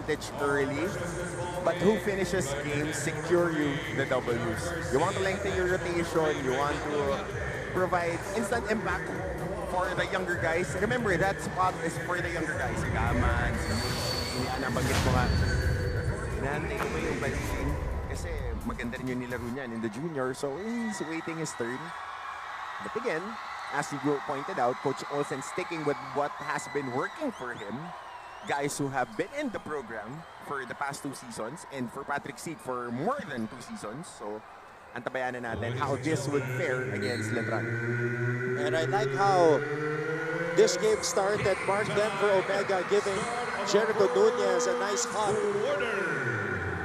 advantage early, but who finishes games secure you the W's. You want to lengthen your rotation, you want to provide instant impact for the younger guys. Remember, that spot is for the younger guys. Si Gaman, si nabanggit mo nga. Nahantay ko pa yung Valsin kasi maganda rin yung nilaro niyan in the junior, so he's waiting his turn. But again, as you pointed out, Coach Olsen sticking with what has been working for him. Guys who have been in the program for the past 2 seasons and for Patrick Seed for more than 2 seasons. So, antabayan na natin how this would fare against Letran. And I like how this game started. Mark Denver Omega giving Jericho Nunez a nice hug.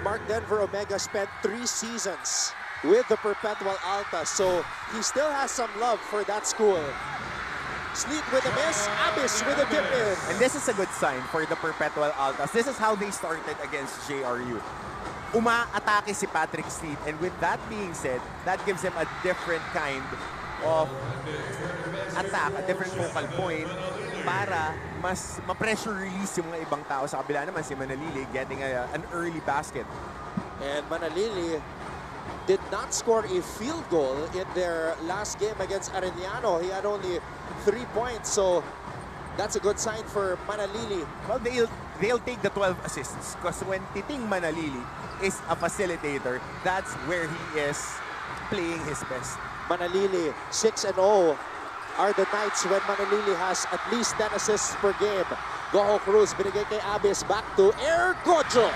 Mark Denver Omega spent 3 seasons with the Perpetual Altas, so he still has some love for that school. Sleep with a miss, Abyss with a dip in. And this is a good sign for the Perpetual Altas. This is how they started against JRU. Uma-atake si Patrick Sleep, and with that being said, that gives him a different kind of attack, a different focal point para mas ma-pressure release yung mga ibang tao. Sa kabila naman si Manalili getting an early basket. And Manalili did not score a field goal in their last game against Arellano. He had only 3 points, so that's a good sign for Manalili. Well, they'll take the 12 assists because when Titing Manalili is a facilitator, that's where he is playing his best. Manalili 6-0 are the nights when Manalili has at least 10 assists per game. Goho Cruz binigay kay Abyss, back to Air Gojo.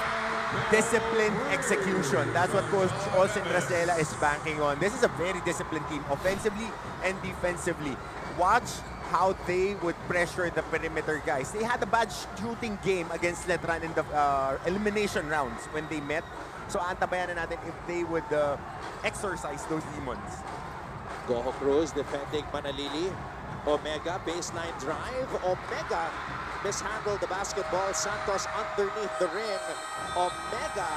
Disciplined execution. That's what Coach Olsen Racela is banking on. This is a very disciplined team, offensively and defensively. Watch how they would pressure the perimeter guys. They had a bad shooting game against Letran in the elimination rounds when they met. So antabayan na natin if they would exercise those demons. Goho Cruz defending Manalili. Omega baseline drive. Omega mishandled the basketball. Santos underneath the ring. Omega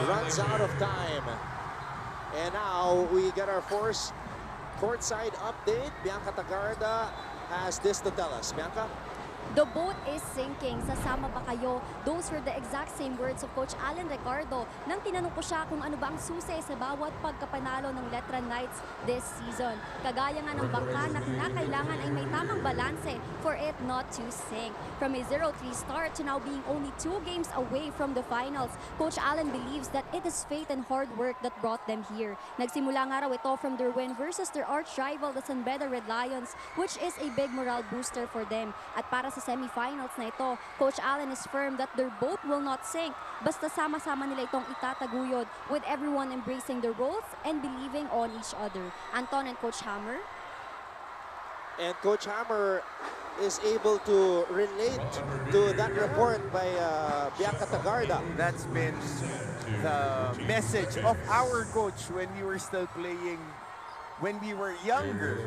runs out of time. And now we get our first courtside update. Bianca Tagarda has this to tell us. Bianca? The boat is sinking. Sasama ba kayo? Those were the exact same words of Coach Alan Ricardo nang tinanong ko siya kung ano ba ang susi sa bawat pagkapanalo ng Letran Knights this season. Kagaya nga ng bangka na kinakailangan ay may tamang balanse for it not to sink. From a 0-3 start to now being only 2 games away from the finals, Coach Alan believes that it is faith and hard work that brought them here. Nagsimula nga raw ito from their win versus their arch rival, the San Beda Red Lions, which is a big morale booster for them. At para sa semifinals na ito, Coach Allen is firm that their boat will not sink. Basta sama-sama nila itong itataguyod with everyone embracing their roles and believing on each other. Anton and Coach Hammer. And Coach Hammer is able to relate to that report by Bianca Tagarda. That's been the message of our coach when we were still playing, when we were younger,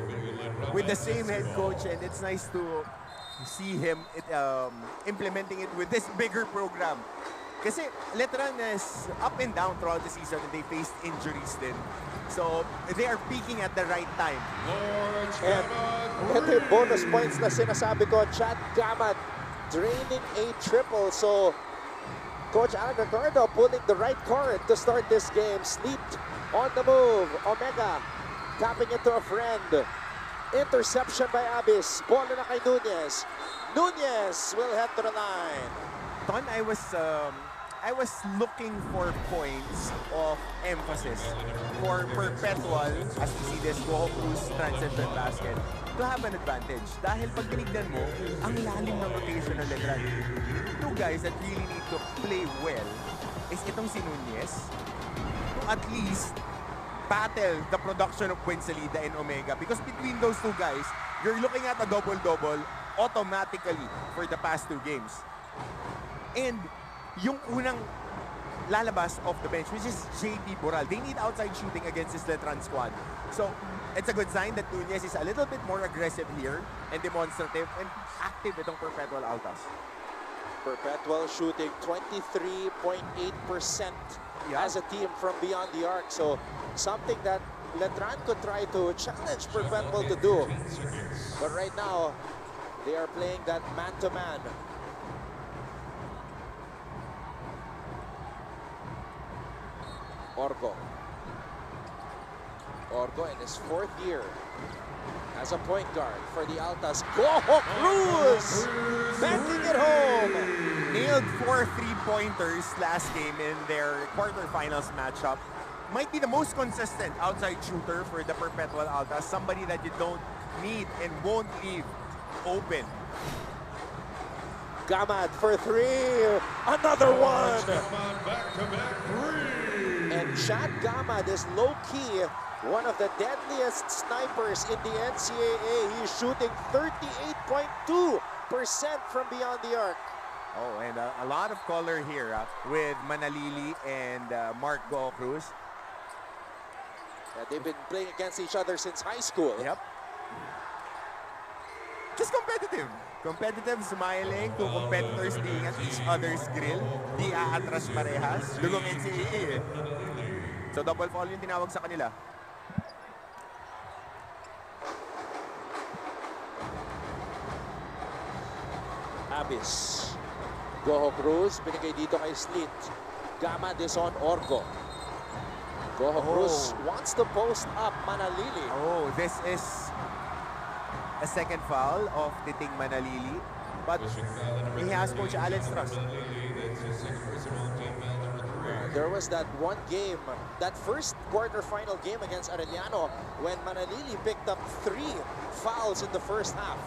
with the same head coach, and it's nice to see him implementing it with this bigger program. Kasi Letran is up and down throughout the season and they faced injuries din. So they are peaking at the right time. And ito yung bonus points na sinasabi ko, Chad Gamat draining a triple. So Coach Alan Ricardo pulling the right card to start this game. Sleeped on the move. Omega tapping it to a friend. Interception by Abyss. Ball na kay Nunez. Nunez will head to the line. Ton, I was looking for points of emphasis for Perpetual, as we see this Goho Cruz transition basket, to have an advantage. Dahil pag tinignan mo, ang lalim ng rotation ng Letran. 2 guys that really need to play well is itong si Nunez to at least battle the production of Quincelida and Omega, because between those 2 guys, you're looking at a double-double automatically for the past 2 games. And yung unang lalabas off the bench, which is JP Boral, they need outside shooting against this Letran squad. So it's a good sign that Nunez is a little bit more aggressive here and demonstrative and active itong Perpetual Altas. Perpetual shooting 23.8% as a team from beyond the arc. So something that Letran could try to challenge Perpetual to do. But right now, they are playing that man-to-man. Orgo. Orgo in his 4th year as a point guard for the Altas. Goho Cruz! Banking it home! Nailed 4 3-pointers last game in their quarterfinals matchup. Might be the most consistent outside shooter for the Perpetual Altas. Somebody that you don't need and won't leave open. Gamad for 3. Another one! Back-to-back three. And Chad Gamad is low-key one of the deadliest snipers in the NCAA. He's shooting 38.2% from beyond the arc. Oh, and a lot of color here with Manalili and Mark Go Cruz. Yeah, they've been playing against each other since high school. Yep. Just competitive. Competitive, smiling, two competitors being at each other's grill. Di aatras parehas. Dugong NCAA eh. So double foul yung tinawag sa kanila. Abis. Goho Cruz, binigay dito kay Slit. Gamad is on Orgo. Goho Cruz wants to post up Manalili. Oh, this is a second foul of Titing Manalili. But he has Coach Allen's trust. There was that one game, that first quarterfinal game against Arellano when Manalili picked up 3 fouls in the first half.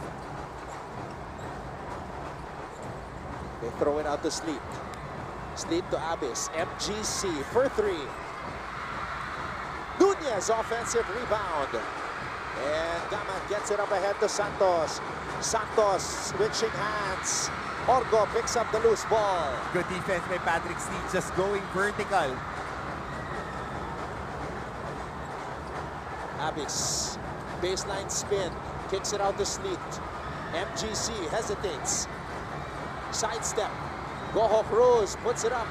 They throw it out to Sleet. Sleet to Abis. MGC for 3. Nunez offensive rebound. And Gaman gets it up ahead to Santos. Santos switching hands. Orgo picks up the loose ball. Good defense by Patrick Sleet, just going vertical. Abis. Baseline spin. Kicks it out to Sleet. MGC hesitates. Sidestep. Goho Cruz puts it up.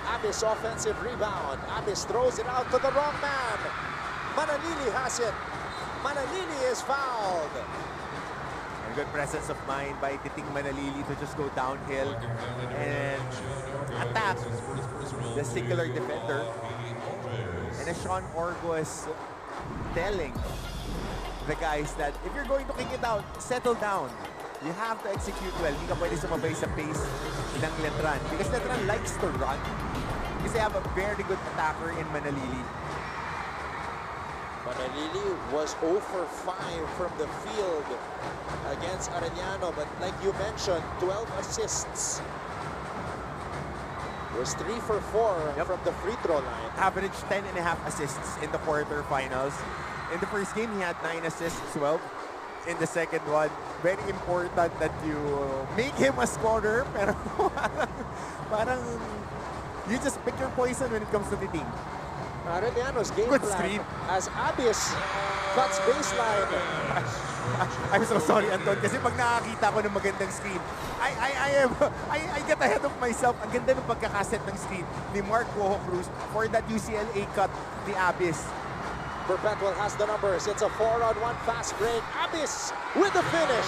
Abis offensive rebound. Abis throws it out to the wrong man. Manalili has it. Manalili is fouled. And good presence of mind by Titing Manalili to just go downhill and attack the singular defender. And as Sean Orgo is telling the guys that if you're going to kick it out, settle down. You have to execute well. Hindi ka pwede sumabay sa pace ng Letran. Because Letran likes to run. Because they have a very good attacker in Manalili. Manalili was 0 for 5 from the field against Arellano. But like you mentioned, 12 assists. Was 3 for 4 from the free throw line. Averaged 10.5 assists in the quarterfinals. In the first game, he had 9 assists, 12. In the second one, very important that you make him a scorer, pero parang you just pick your poison when it comes to the team. Arellano's game Good plan screen. as Abis cuts baseline. I'm so sorry, Anton, kasi pag nakakita ko ng magandang screen, I get ahead of myself. Ang ganda ng pagkakaset ng screen ni Mark Goho Cruz for that UCLA cut, the Abyss. Perpetual has the numbers. It's a 4-on-1 fast break. Abis with the finish.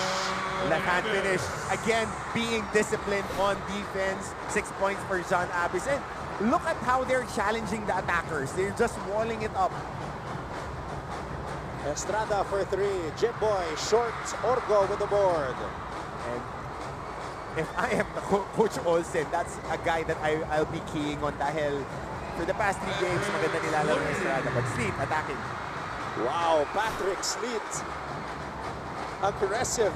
Left hand finish. Again, being disciplined on defense. 6 points for John Abis. And look at how they're challenging the attackers. They're just walling it up. Estrada for 3. Jimboy short. Orgo with the board. And if I am the Coach Olsen, that's a guy that I'll be keying on dahil for the past 3 games, maganda nilalaro ng Estrada. But Sleet attacking. Wow, Patrick Sleet. Aggressive.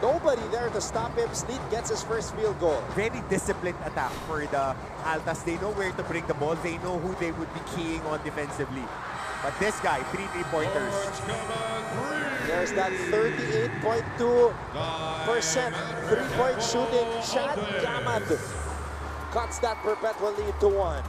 Nobody there to stop him. Sleet gets his first field goal. Very disciplined attack for the Altas. They know where to bring the ball. They know who they would be keying on defensively. But this guy, 3 3-pointers. There's that 38.2% three-point shooting. Chad Gamad cuts that Perpetual lead to 1.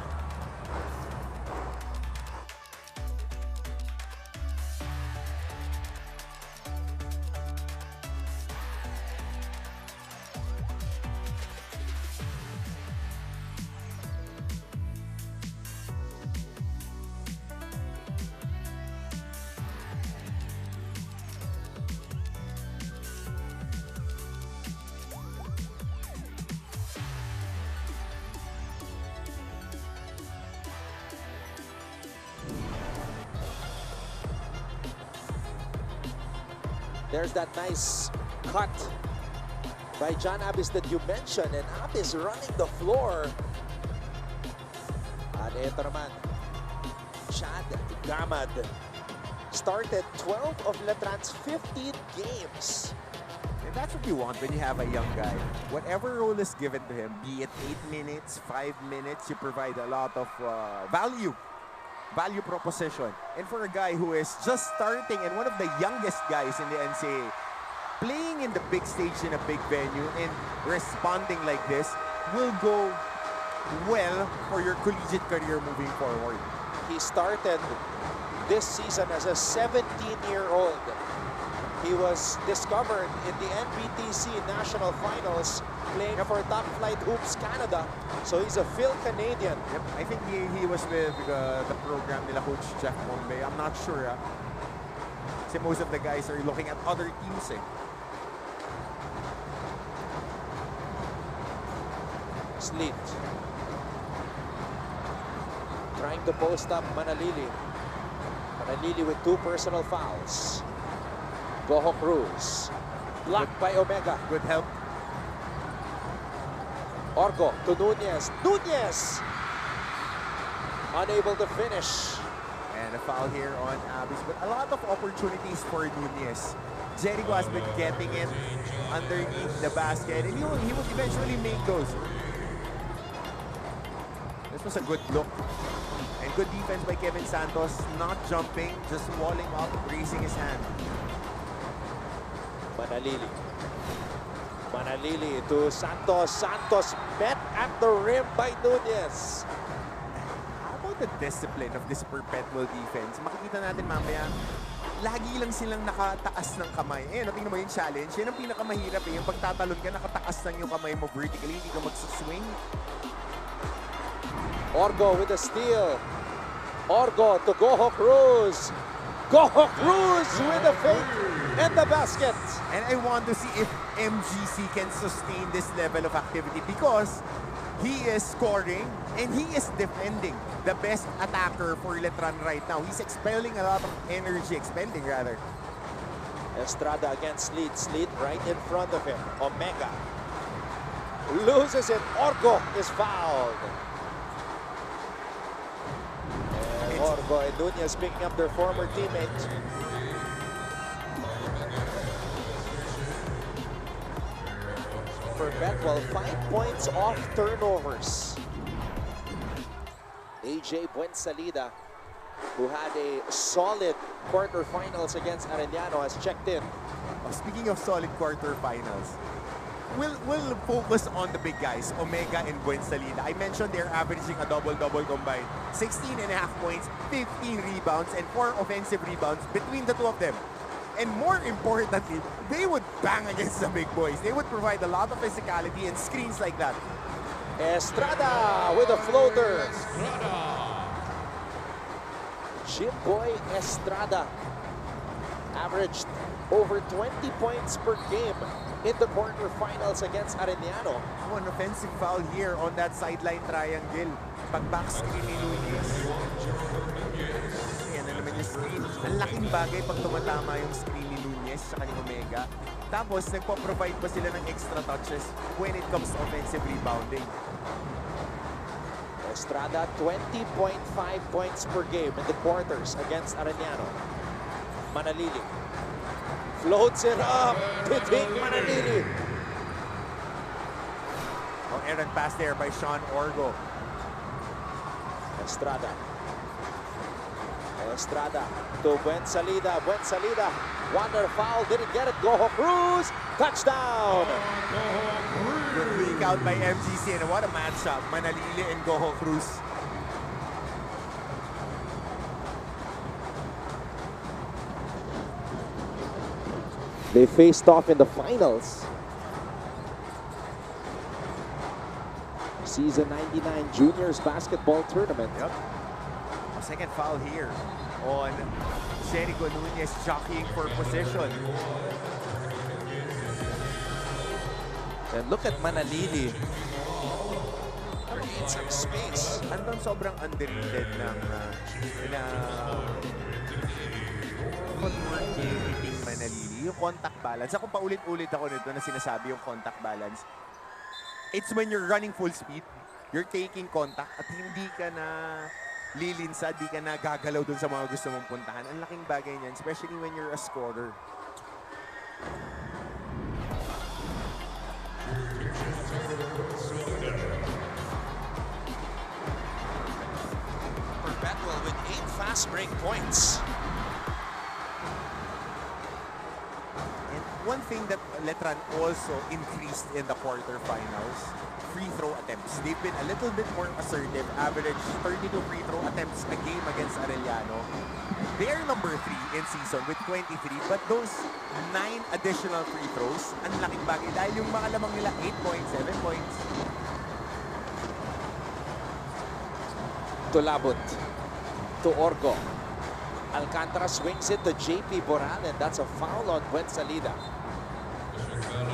There's that nice cut by John Abis that you mentioned, and Abis running the floor. At ito naman, Chad Gamad started 12 of Letran's 15 games. And that's what you want when you have a young guy. Whatever role is given to him, be it 8 minutes, 5 minutes, you provide a lot of value proposition. And for a guy who is just starting and one of the youngest guys in the NCAA, playing in the big stage in a big venue and responding like this will go well for your collegiate career moving forward. He started this season as a 17-year-old. He was discovered in the NBTC National Finals playing for Top Flight Hoops Canada. So he's a Phil Canadian. Yep, I think he was with the program nila Coach Jeff Bombay. I'm not sure. Kasi most of the guys are looking at other teams. Sleet. Trying to post up Manalili. Manalili with 2 personal fouls. Goho Cruz. Blocked by Omega. Good help. Orgo to Nunez. Nunez! Unable to finish. And a foul here on Abis. But a lot of opportunities for Nunez. Jericho has been getting it underneath the basket. And he would eventually make those. This was a good look. And good defense by Kevin Santos. Not jumping, just walling up, raising his hand. Manalili. Manalili to Santos. Santos met at the rim by Nunez. How about the discipline of this Perpetual defense? Makikita natin mamaya, lagi lang silang nakataas ng kamay. Eh, tingnan mo yung challenge. Yan ang pinakamahirap eh. Yung pagtatalon ka, nakataas lang yung kamay mo vertically, hindi ka magsaswing. Orgo with a steal. Orgo to Goho Cruz. Goho Cruz with a fake and the basket. And I want to see if MGC can sustain this level of activity because he is scoring and he is defending. The best attacker for Letran right now. He's expelling a lot of energy, expending rather. Estrada against Sleet. Sleet right in front of him. Omega loses it. Orgo is fouled. And Orgo and Nunez picking up their former teammate. Perpetual 5 points off turnovers. AJ Buensalida, who had a solid quarterfinals against Arellano, has checked in. Speaking of solid quarterfinals, we'll focus on the big guys, Omega and Buensalida. I mentioned they're averaging a double-double combined. 16.5 points, 15 rebounds, and 4 offensive rebounds between the two of them. And more importantly, they would bang against the big boys. They would provide a lot of physicality and screens like that. Estrada with a floater. Jimboy Estrada averaged over 20 points per game in the quarterfinals against Arellano. One offensive foul here on that sideline triangle. Pag-back screen ni Nunez. Yan na naman yung screen. Ang laking bagay pag tumatama yung screen ni Nunez sa kanyang Omega. Tapos, nagpo-provide pa sila ng extra touches when it comes to offensive rebounding. Estrada, 20.5 points per game in the quarters against Arellano. Manalili floats it up. Piting Manalili. Oh, errant pass there by Sean Orgo. Estrada. Estrada to Buensalida. Buensalida. Wonder foul. Didn't get it. Goho Cruz. Touchdown. Good leak out by MGC. And what a matchup. Manalili and Goho Cruz. They faced off in the finals. Season 99 Juniors Basketball Tournament. Yep. A second foul here on Jericho Nunez jockeying for position. And look at Manalili. Create some space. Andun sobrang underrated ng footwork hitting Manalili. yung contact balance. Ako paulit-ulit ako nito na sinasabi yung contact balance. It's when you're running full speed, you're taking contact at hindi ka na lilinsad, di ka na gagalaw dun sa mga gusto mong puntahan. Ang laking bagay niyan, especially when you're a scorer. Perpetual with 8 fast break points. And one thing that Letran also increased in the quarterfinals, free throw attempts. They've been a little bit more assertive, average 32 free throw attempts a game against Arellano. They are number 3 in season with 23, but those 9 additional free throws, ang laking bagay dahil yung mga lamang nila 8 points, 7 points. To Labut, to Orgo. Alcantara swings it to JP Boral, and that's a foul on Buen Salida.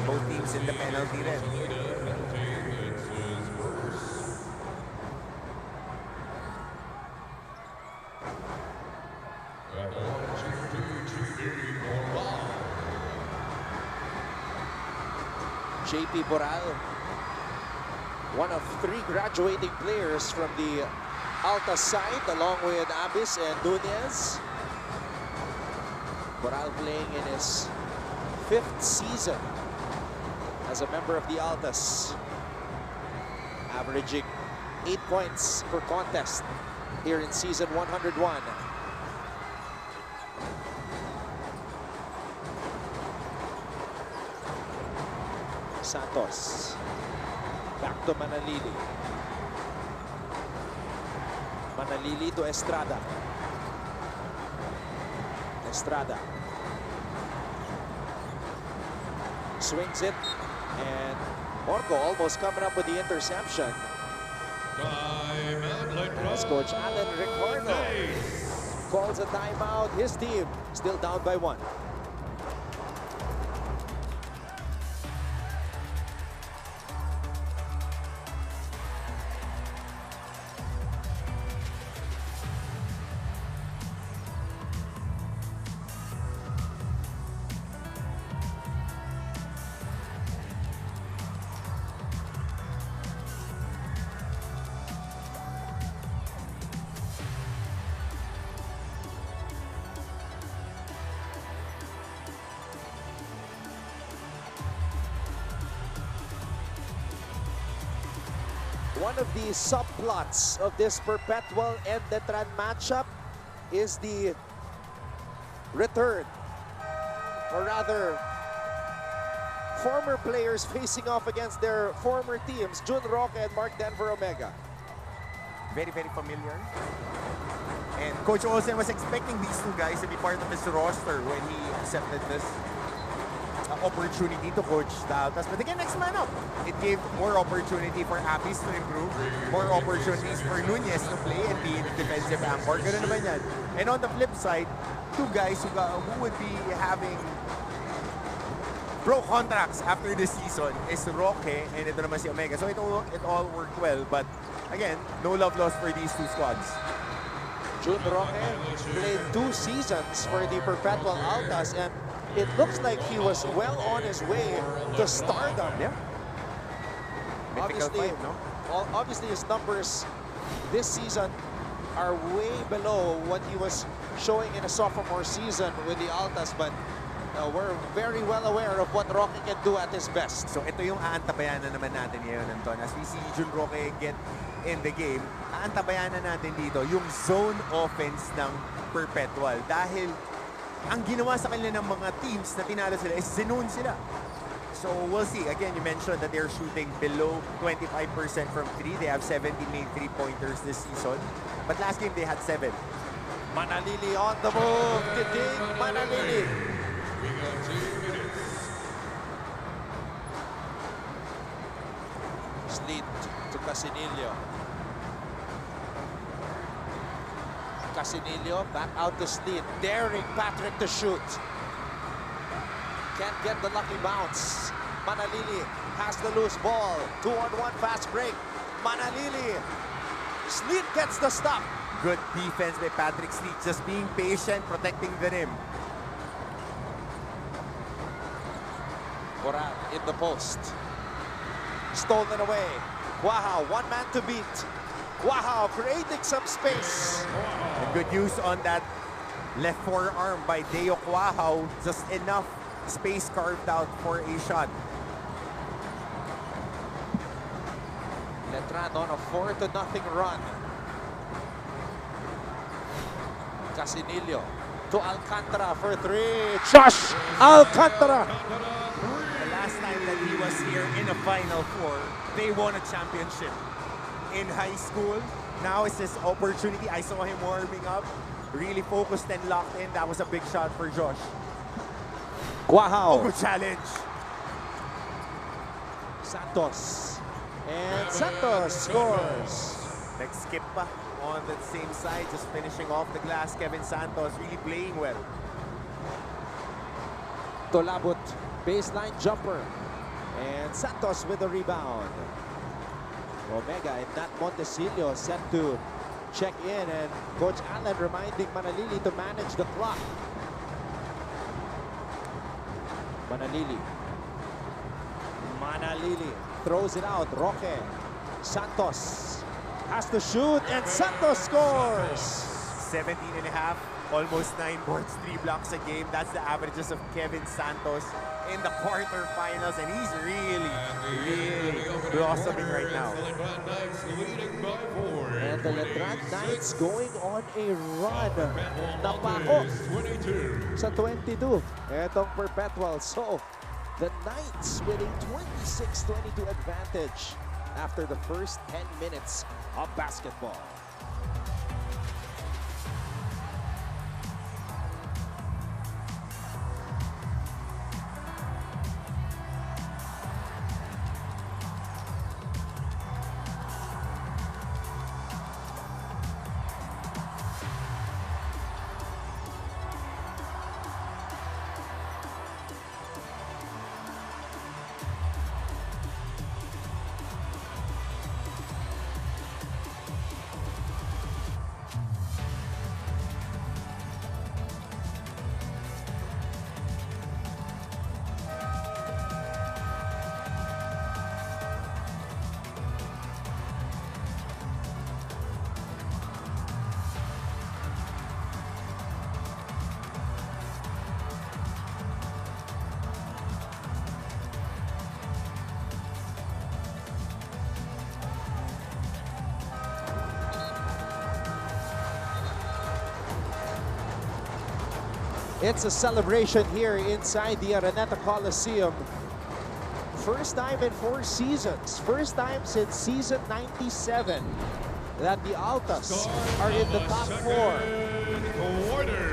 Both teams in the penalty red. JP Boral, one of 3 graduating players from the Altas side, along with Abis and Nunez. Boral playing in his 5th season as a member of the Altas, averaging 8 points per contest here in season 101. Santos, back to Manalili. Manalili to Estrada. Estrada swings it, and Orco almost coming up with the interception. As Coach Alan Ricardo calls a timeout. His team still down by 1. One of the subplots of this Perpetual and Letran matchup is the return, or rather, former players facing off against their former teams, Jun Roque and Mark Denver Omega. Very, very familiar. And Coach Olsen was expecting these 2 guys to be part of his roster when he accepted this opportunity to coach the Altas. But again, next man up. It gave more opportunity for Abis to improve, more opportunities for Nunez to play and be the defensive anchor. Ganun naman yan. And on the flip side, 2 guys who would be having pro contracts after this season is Roque and ito naman si Omega. So it all worked well. But again, no love lost for these 2 squads. Jun Roque played 2 seasons for the Perpetual Altas, and it looks like he was well on his way to stardom. Yeah. Obviously, fight, no? Obviously his numbers this season are way below what he was showing in a sophomore season with the Altas, but we're very well aware of what Roque can do at his best. So ito yung aantabayan na naman natin ngayon, Anton. As we see Jun Roque get in the game, aantabayan na natin dito yung zone offense ng Perpetual. Dahil ang ginawa sa kanila ng mga teams na tinalo sila is zone sila. So we'll see. Again, you mentioned that they're shooting below 25% from 3. They have 17 made 3-pointers this season. But last game, they had 7. Manalili on the move. Ding, Manalili. Sleet to Casinillo. Casinillo back out to Sleet. Daring Patrick to shoot. Can't get the lucky bounce. Manalili has the loose ball. 2-on-1 fast break. Manalili. Sleet gets the stop. Good defense by Patrick Sleet. Just being patient, protecting the rim. Boral in the post. Stolen away. Wow, one man to beat. Wow, creating some space. And good use on that left forearm by Deo Quahao. Just enough space carved out for a shot. Letran on a 4-0 run. Casinillo to Alcantara for three. Josh Alcantara. The last time that he was here in a Final Four, they won a championship. In high school, now it's his opportunity. I saw him warming up, really focused and locked in. That was a big shot for Josh. Quahao. Good challenge. Santos. And Santos scores. Next skip pa on that same side, just finishing off the glass. Kevin Santos really playing well. Tolabut, baseline jumper. And Santos with the rebound. Omega and Nat Montesillo set to check in, and Coach Allen reminding Manalili to manage the clock. Manalili throws it out. Roque. Santos has to shoot, and Santos scores. 17 and a half, almost 9 boards, 3 blocks a game. That's the averages of Kevin Santos in the quarterfinals, and he's really blossoming right now. And the Letran Knights going on a run. Napako sa 22. Etong Perpetual. So, the Knights with a 26-22 advantage after the first 10 minutes of basketball. It's a celebration here inside the Araneta Coliseum. First time in 4 seasons. First time since season 97 that the Altas are in the top 4.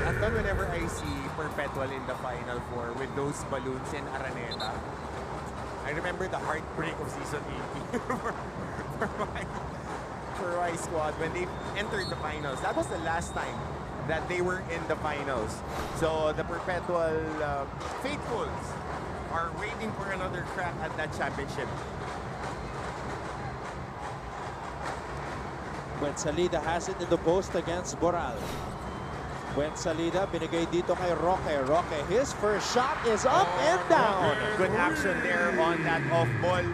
And then whenever I see Perpetual in the Final Four with those balloons in Araneta, I remember the heartbreak of season 18 for my squad when they entered the finals. That was the last time that they were in the finals. So the Perpetual faithfuls are waiting for another crack at that championship. Salida has it in the post against Boral. Salida binigay dito kay Roque. Roque, his first shot is up and down. Good action there on that off ball.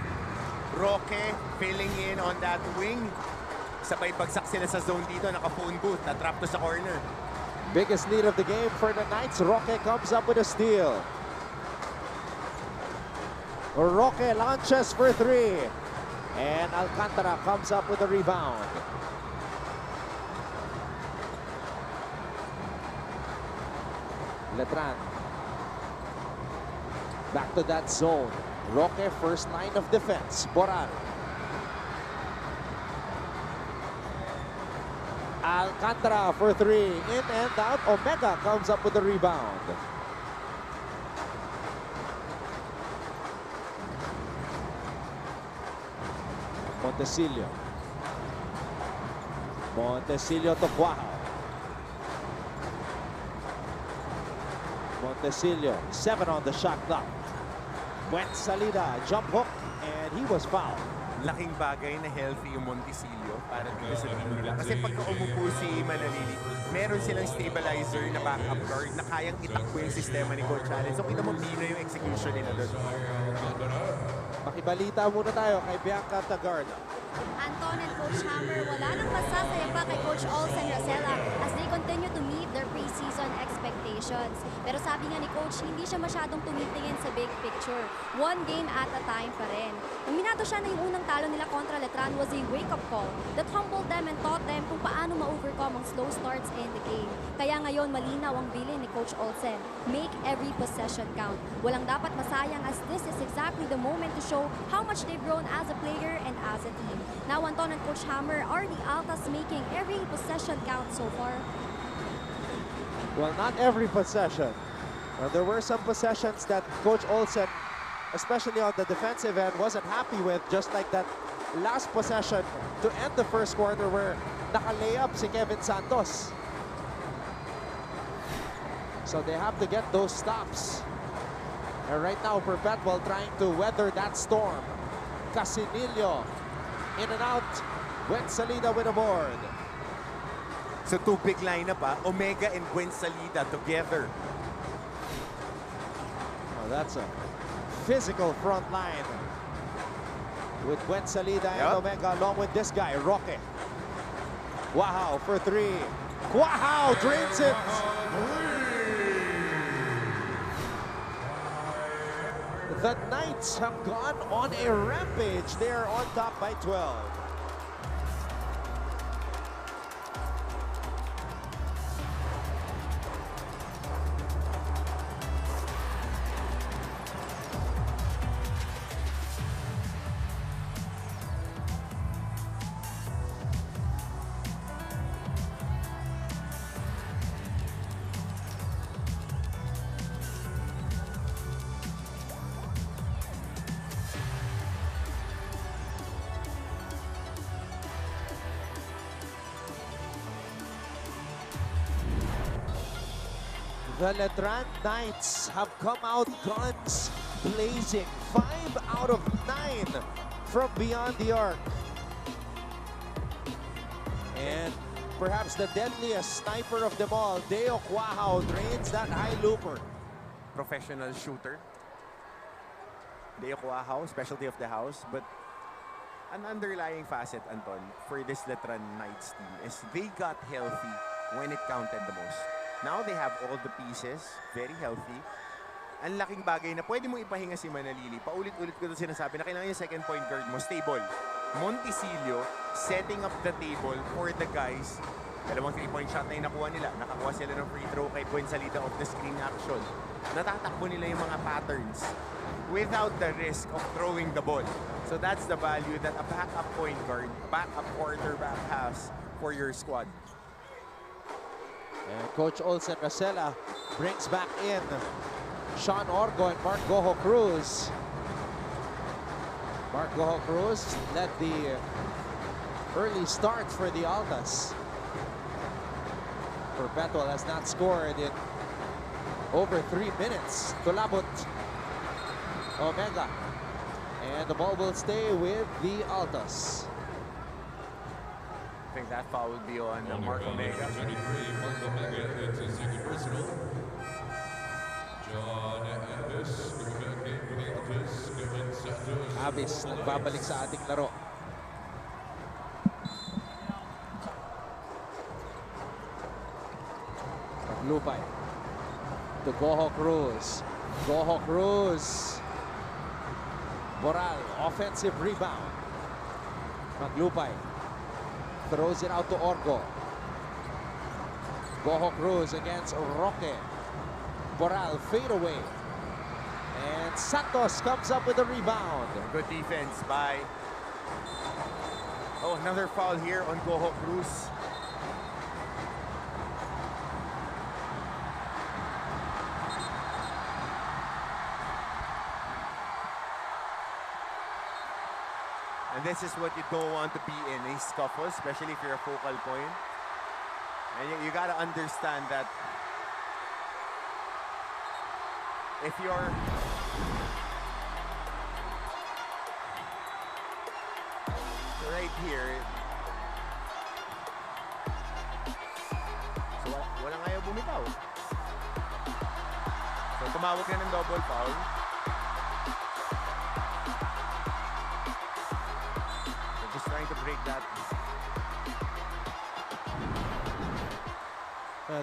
Roque filling in on that wing. Sabay bagsak sila sa zone dito, naka-phone booth, na-trap to sa corner. Biggest lead of the game for the Knights. Roque comes up with a steal. Roque launches for 3. And Alcantara comes up with a rebound. Letran. Back to that zone. Roque, first line of defense. Boral. Alcantara for 3. In and out. Omega comes up with the rebound. Montesillo. Montesillo to Quahao. Montesillo, 7 on the shot clock. Salida, jump hook, and he was fouled. laking bagay na healthy yung Monticello para dito sa team nila. Kasi pagka umupo si Manalili, meron silang stabilizer na backup guard na kayang itakbo yung sistema ni Coach Allen. So kita mo Pino yung execution nila doon. Makibalita muna tayo kay Bianca Tagart. Anton and Coach Hammer, wala nang masasaya pa kay Coach Olsen Rosella as they continue to meet their preseason expectations. Pero sabi nga ni Coach, hindi siya masyadong tumitingin sa big picture. One game at a time pa rin. Nung minato siya na yung unang talo nila kontra Letran was a wake-up call that humbled them and taught them kung paano ma-overcome ang slow starts in the game. Kaya ngayon malinaw ang bilin ni Coach Olsen. Make every possession count. Walang dapat masayang as this is exactly the moment to show how much they've grown as a player and as a team. Now Anton and Coach Hammer are the Altas making every possession count so far. Well, not every possession. There were some possessions that Coach Olsen, especially on the defensive end, wasn't happy with, just like that last possession to end the first quarter where naka-layup si Kevin Santos. So they have to get those stops. And right now, Perpetual trying to weather that storm. Casinillo in and out. Gwen Salida with a board. So two big lineup Omega and Gwen Salida together. Oh, that's a physical front line with Gwen Salida and Omega along with this guy, Roque. Wow for three. Wow, drains it. The Knights have gone on a rampage. They are on top by 12. The Letran Knights have come out guns blazing. 5 out of 9 from beyond the arc. And perhaps the deadliest sniper of them all, Deo Quahao, drains that high looper. Professional shooter. Deo Quahao, specialty of the house. But an underlying facet, Anton, for this Letran Knights team is they got healthy when it counted the most. Now they have all the pieces, very healthy. Ang laking bagay na pwede mo ipahinga si Manalili. Paulit-ulit ko ito sinasabi na kailangan yung second point guard mo, stable. Monticello setting up the table for the guys. Dalawang 3-point shot na yung nakuha nila. Nakakuha sila ng free throw kay Gwen Salida of the screen action. Natatakbo nila yung mga patterns without the risk of throwing the ball. So that's the value that a backup point guard, backup quarterback has for your squad. And Coach Olsen Rosella brings back in Sean Orgo and Mark Goho Cruz. Mark Goho Cruz led the early start for the Altas. Perpetual has not scored in over 3 minutes. Tulabot Omega. And the ball will stay with the Altas. I think that foul would be on Mark Omega. Mark Omega, it's a second personal. John Abbas, back in the Altas, Kevin Santos. Abis, nagbabalik sa ating laro. Maglupay. To Goho Cruz. Goho Cruz. Boral, offensive rebound. Maglupay. Throws it out to Orgo. Goho Cruz against Roque. Boral fade away. And Santos comes up with a rebound. Good defense by... Oh, another foul here on Goho Cruz. And this is what you don't want to be in, a scuffle, especially if you're a focal point. And you gotta understand that if you're... here. So, walang ayaw bumitaw. So, tumawag na ng double foul. They're just trying to break that.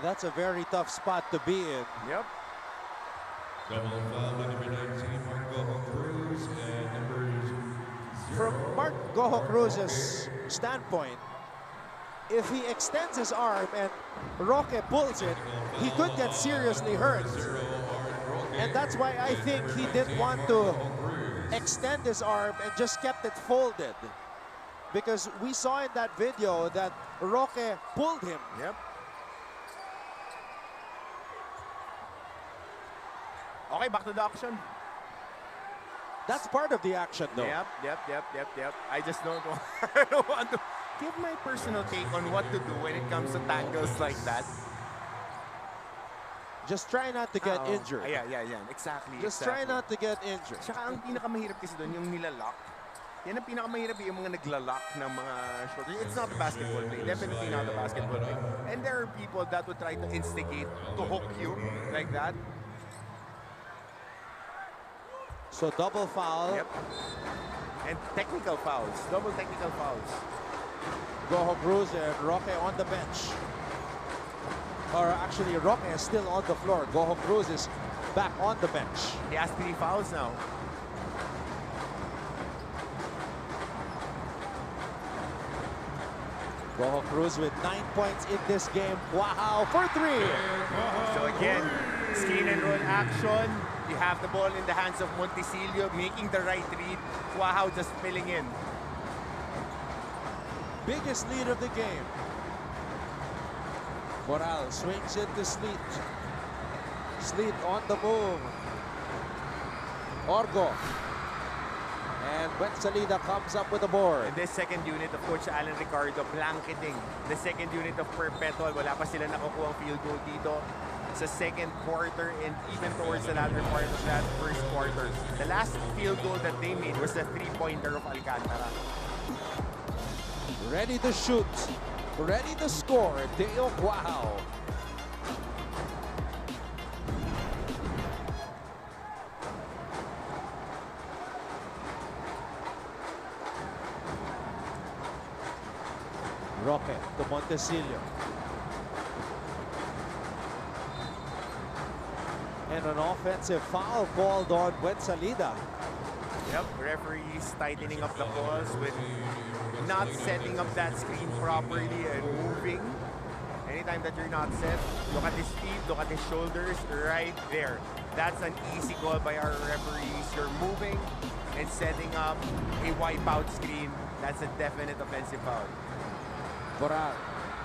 That's a very tough spot to be in. Yep. Double foul on number 19, Marco Cruz, and number From Mark Goho Cruz's standpoint, if he extends his arm and Roque pulls it, he could get seriously hurt. And that's why I think he didn't want to extend his arm and just kept it folded. Because we saw in that video that Roque pulled him. Yep. Okay, back to the action. That's part of the action, though. Yep. I just don't want to give my personal take on what to do when it comes to tackles like that. Just try not to get injured. Yeah. Exactly. Just try not to get injured. Tsaka ang pinakamahirap kasi doon, yung nilalak. Yan ang pinakamahirap, yung mga naglalak ng mga shoulders. It's not a basketball play. Definitely not a basketball play. And there are people that would try to instigate to hook you like that. So double foul. Yep. And technical fouls. Double technical fouls. Goho Cruz and Roque on the bench. Or actually, Roque is still on the floor. Goho Cruz is back on the bench. He has 3 fouls now. Goho Cruz with 9 points in this game. Wow, for 3. So again, screen and roll action. You have the ball in the hands of Montesilio, making the right read. Wow, just filling in. Biggest lead of the game. Moral swings into Sleet. Sleet on the move. Orgo. And Wensalida comes up with the board. And this second unit of Coach Alan Ricardo blanketing the second unit of Perpetual. Wala pa sila nakukuha ang field goal dito sa second quarter and even towards the latter part of that first quarter. The last field goal that they made was the 3-pointer of Alcantara. Ready to shoot. Ready to score. Deo Guajao. Roque to Montesilio. And an offensive foul called on Wensalida. Yep, referees tightening up the balls with not setting up that screen properly and moving. Anytime that you're not set, look at his feet, look at his shoulders, right there. That's an easy call by our referees. You're moving and setting up a wipeout screen. That's a definite offensive foul. Boral,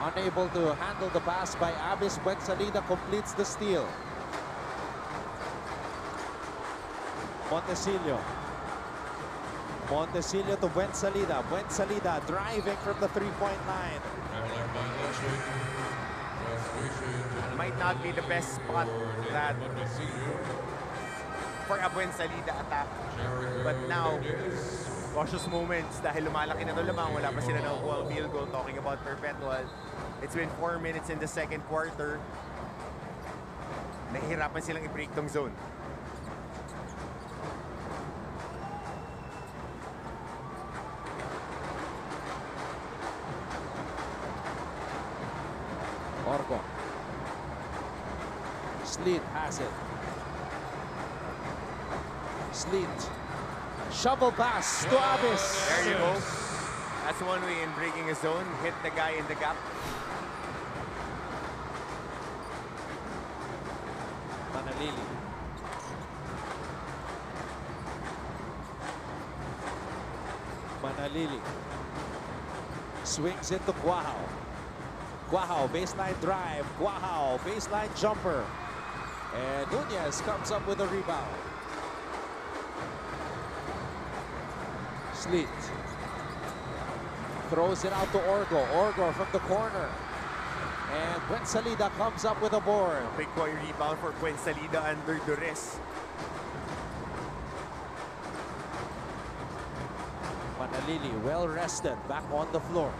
unable to handle the pass by Abis. Wensalida completes the steal. Montesilio. Montesilio to Wensalida. Wensalida driving from the three-point line. Might not be the best spot that for a Buensalida attack. But now, cautious moments dahil lumalaki na ito lamang. Wala pa sila nakukuha ang field goal. Talking about Perpetual. It's been 4 minutes in the second quarter. Nahihirapan silang i-break tong zone. Orgo. Sleet has it. Sleet. Shovel pass to Abis. There you go. That's one way in breaking a zone. Hit the guy in the gap. Manalili. Manalili. Swings into Guajao. Guajao, baseline drive. Guajao, baseline jumper. And Nunez comes up with a rebound. Sleet. Throws it out to Orgo. Orgo from the corner. And Wensalida comes up with a board. Big boy rebound for Buensalida under duress. Manalili, well rested, back on the floor.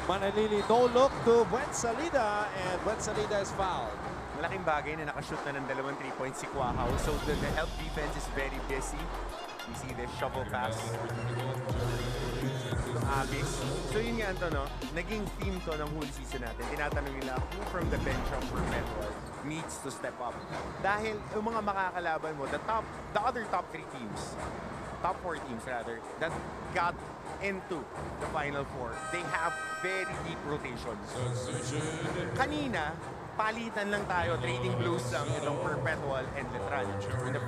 Manalili, no look to Buensalida, and Buensalida is fouled. Malaking bagay na nakashoot na ng dalawang 3 points si Quahao. So the help defense is very busy. You see the shovel pass to Abis. So yun nga, no? Naging theme to ng whole season natin. Tinatanong nila who from the bench of Perpetual needs to step up. Dahil yung mga makakalaban mo, the other top 3 teams, top 4 teams rather, that got into the Final Four, they have very deep rotations. Kanina, palitan lang tayo, trading blows lang itong Perpetual and Letran in the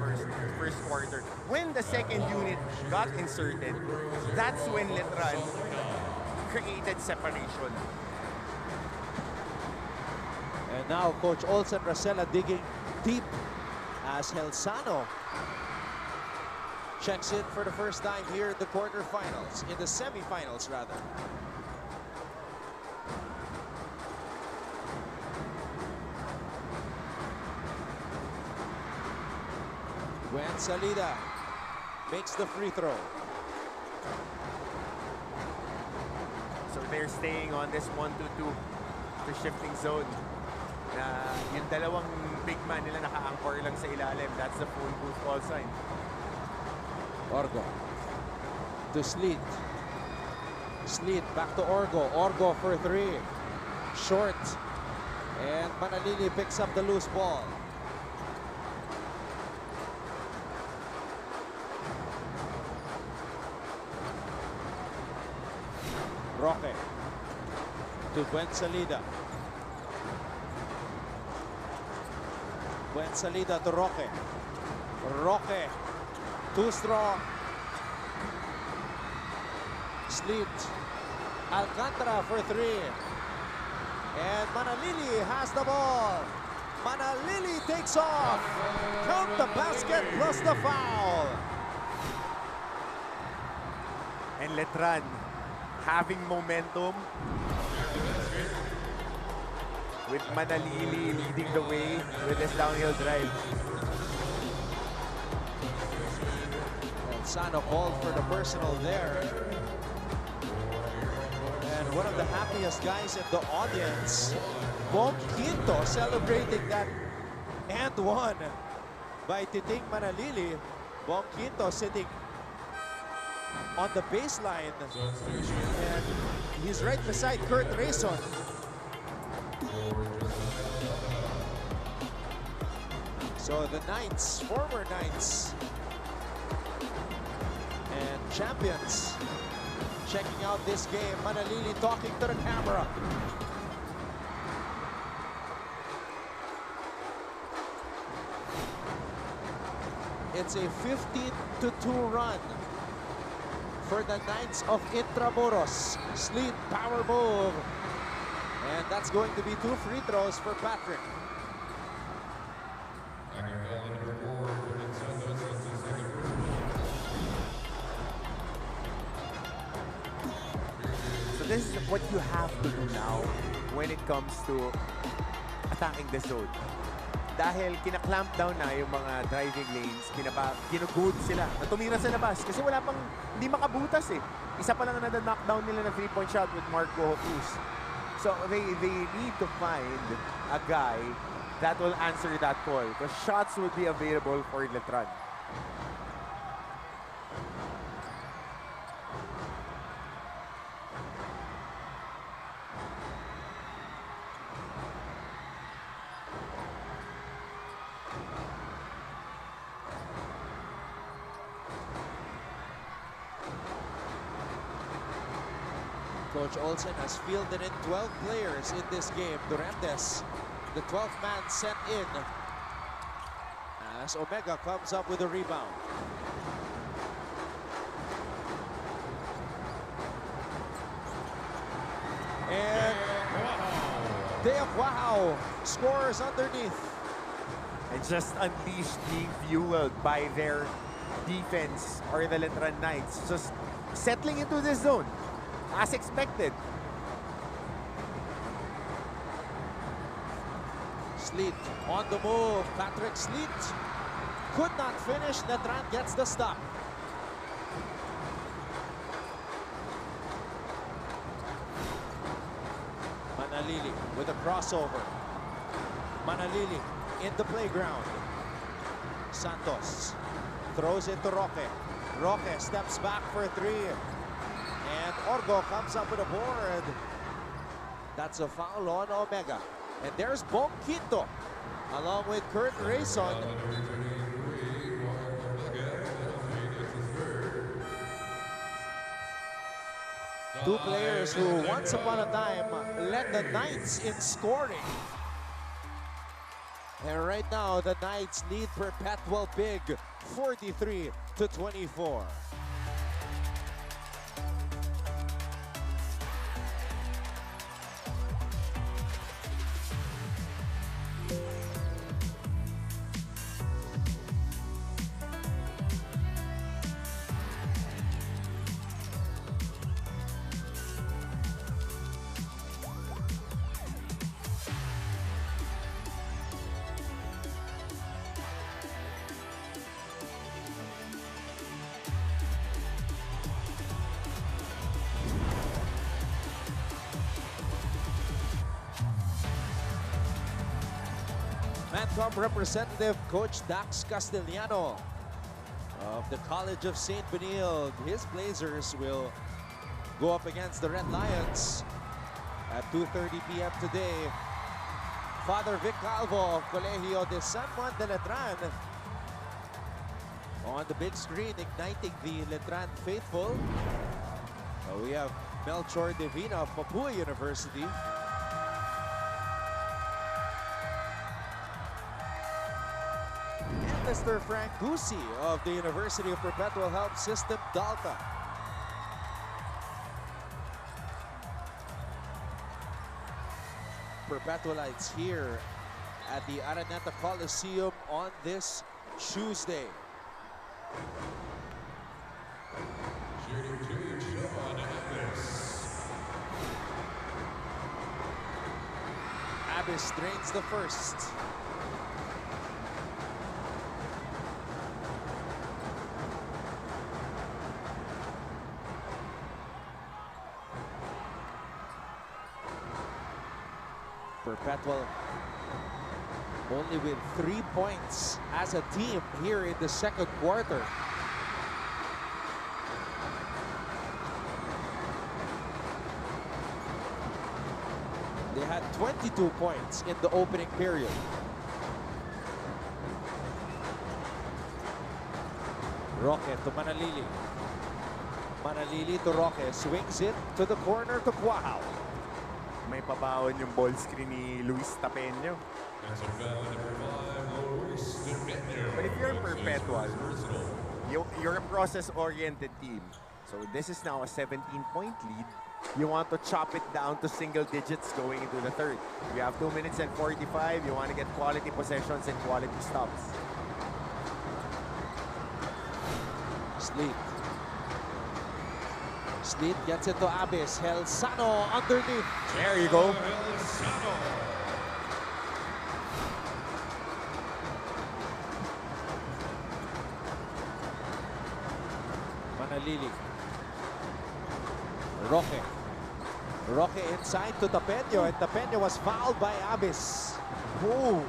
first quarter. When the second unit got inserted, that's when Letran created separation. And now Coach Olsen Racela digging deep as Helsano checks in for the first time here in the quarterfinals, in the semifinals rather. Buensalida makes the free throw. So they're staying on this 1-2-2, the shifting zone. Na yung dalawang big man nila naka-anchor lang sa ilalim. That's the phone booth call sign. Orgo to Sleet. Sleet back to Orgo. Orgo for 3. Short. And Manalili picks up the loose ball. Roque to Buensalida. Buensalida to Roque. Roque too strong. Sleet. Alcantara for 3. And Manalili has the ball. Manalili takes off. Count the basket plus the foul. And Letran having momentum with Manalili leading the way with his downhill drive. Sano called for the personal there. And one of the happiest guys in the audience, Bong Quinto, celebrating that and one by Titing Manalili. Bong Quinto sitting on the baseline. And he's right beside Kurt Rayson. So the Knights, former Knights, and champions checking out this game. Manalili talking to the camera. It's a 15-2 run for the Knights of Intramuros. Sleet power move. And that's going to be 2 free throws for Patrick. So this is what you have to do now when it comes to attacking the zone. Dahil kinaklamp down na yung mga driving lanes, ginugood sila na tumira sa labas kasi wala pang, hindi makabutas eh. Isa pa lang na knockdown nila ng 3-point shot with Marco Cruz. So they need to find a guy that will answer that call because shots would be available for Letran. Coach Olsen has fielded in 12 players in this game. Durantes, the 12th man sent in as Omega comes up with a rebound. And Deoquao scores underneath. And just unleashed, being fueled by their defense or the Letran Knights. Just settling into this zone as expected. Sleet on the move. Patrick Sleet could not finish. Letran gets the stop. Manalili with a crossover. Manalili in the playground. Santos throws it to Roque. Roque steps back for three. And Orgo comes up with a board. That's a foul on Omega. And there's Bong Quinto along with Kurt Rayson. Two players who once upon a time led the Knights in scoring. And right now, the Knights lead Perpetual big, 43-24. Mancom representative Coach Dax Castellano of the College of St. Benilde. His Blazers will go up against the Red Lions at 2:30 p.m. today. Father Vic Calvo of Colegio de San Juan de Letran on the big screen, igniting the Letran faithful. We have Melchor Divina of Papua University. Mr. Frank Gusi of the University of Perpetual Health System, Delta. Perpetualites here at the Araneta Coliseum on this Tuesday. Abyss drains the first. Perpetual only with 3 points as a team here in the second quarter. They had 22 points in the opening period. Roque to Manalili. Manalili to Roque, swings it to the corner to Quahao. May pabaon yung ball screen ni Luis Tapeño. But if you're Perpetual, you're a process-oriented team. So this is now a 17-point lead. You want to chop it down to single digits going into the third. You have 2 minutes and 45. You want to get quality possessions and quality stops. Sleep. Sleep gets it to Abyss. Helsano underneath. There you go. Manalili. Roque. Roque inside to Tapeño, and Tapeño was fouled by Abyss. Oh.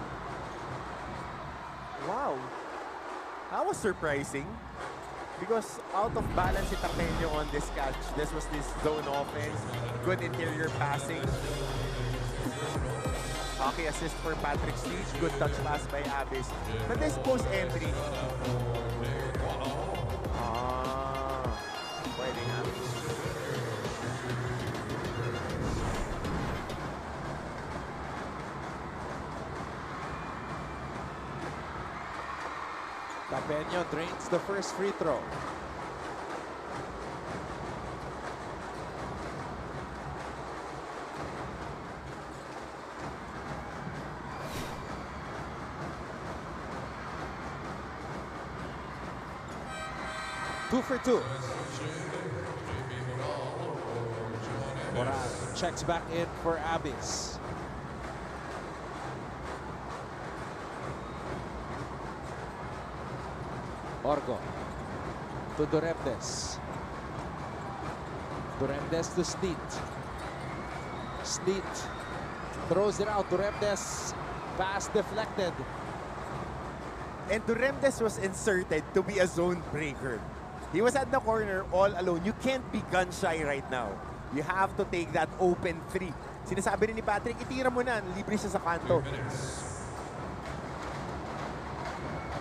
Wow. That was surprising. Because out of balance si Tapeño on this catch. This was this zone offense. Good interior passing. Hockey assist for Patrick Sleech. Good touch pass by Abyss. But this post entry. Pwede nga. Tapeño drains the first free throw. Two for two. Moran checks back in for Abyss. Orgo to Duremdes. Duremdes to Sleet. Sleet Throws it out. Duremdes. Pass deflected. And Duremdes was inserted to be a zone breaker. He was at the corner all alone. You can't be gun shy right now. You have to take that open three. Sinasabi rin ni Patrick, itira mo na. Libre siya sa kanto.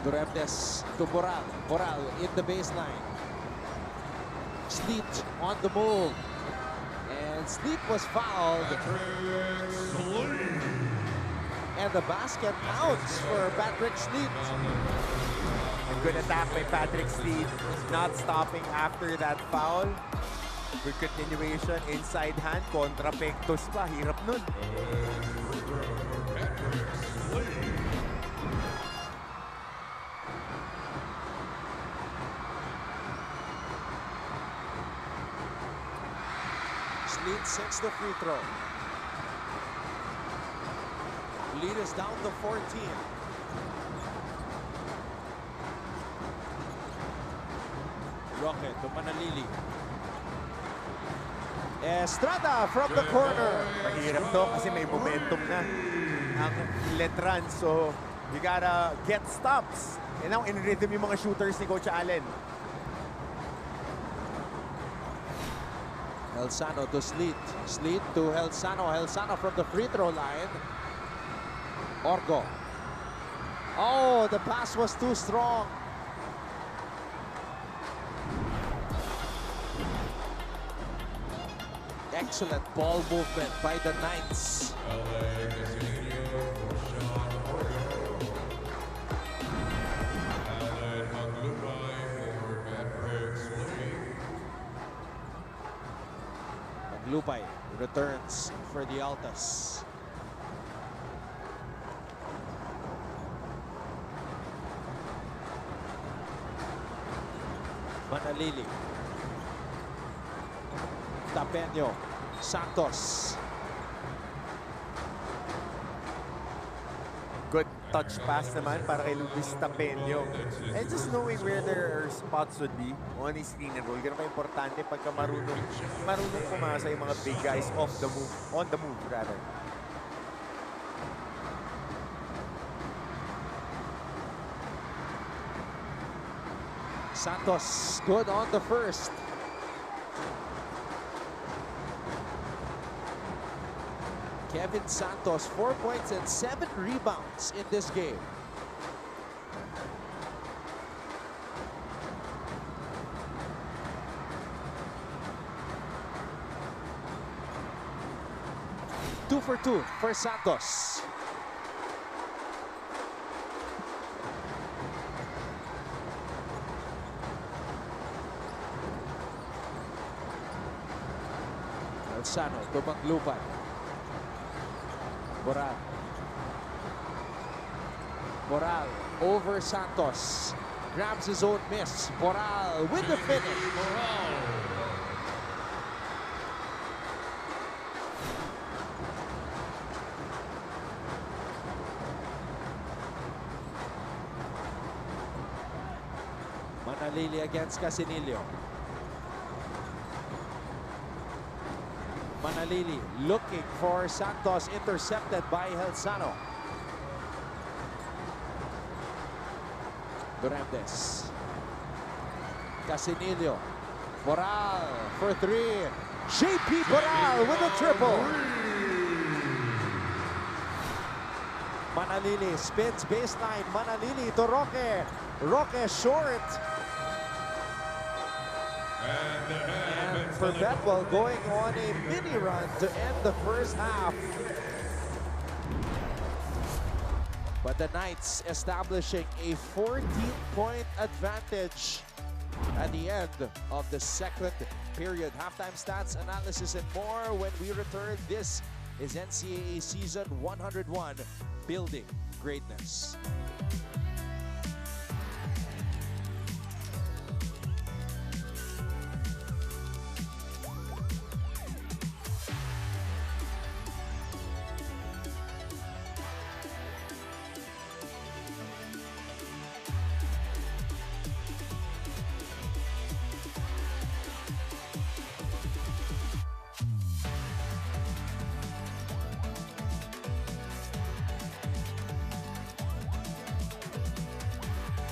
Duremdes to Boral. Boral in the baseline. Sleet on the move. And Sleet was fouled. And the basket counts for Patrick Sleet. A good attack by Patrick Sleet. Not stopping after that foul. Good continuation. Inside hand. Contra pectus pa. Hirap nun. Sleet sinks the free throw. Lead is down to 14. Roque to Manalili. Estrada from the corner. Mahirap to kasi may momentum na ang Letran. So, you gotta get stops. And now, in rhythm yung mga shooters ni Coach Allen. Helsano to Sleet. Sleet to Helsano. Helsano from the free throw line. Orgo. Oh, the pass was too strong. Excellent ball movement by the Knights. Lupay returns for the Altas. Manalili. Tapeño. Santos. Good touch pass naman para kay Luis Tapeño. And just knowing where their spots would be on his screen and roll. Ganun ka-importante pagka marunong pumasa yung mga big guys off the move, on the move rather. Santos good on the first. Kevin Santos, 4 points and 7 rebounds in this game. Two for two for Santos. Helsano to Maglupay. Boral. Boral over Santos. Grabs his own miss. Boral with the finish. Manalili against Casinillo. Manalili looking for Santos, intercepted by Helsano. Duremdes. Casinillo. Boral for three. JP Boral with a triple. Manalili spins baseline. Manalili to Roque. Roque short. And Perpetual going on a mini run to end the first half. But the Knights establishing a 14-point advantage at the end of the second period. Halftime stats, analysis, and more when we return. This is NCAA Season 101, Building Greatness.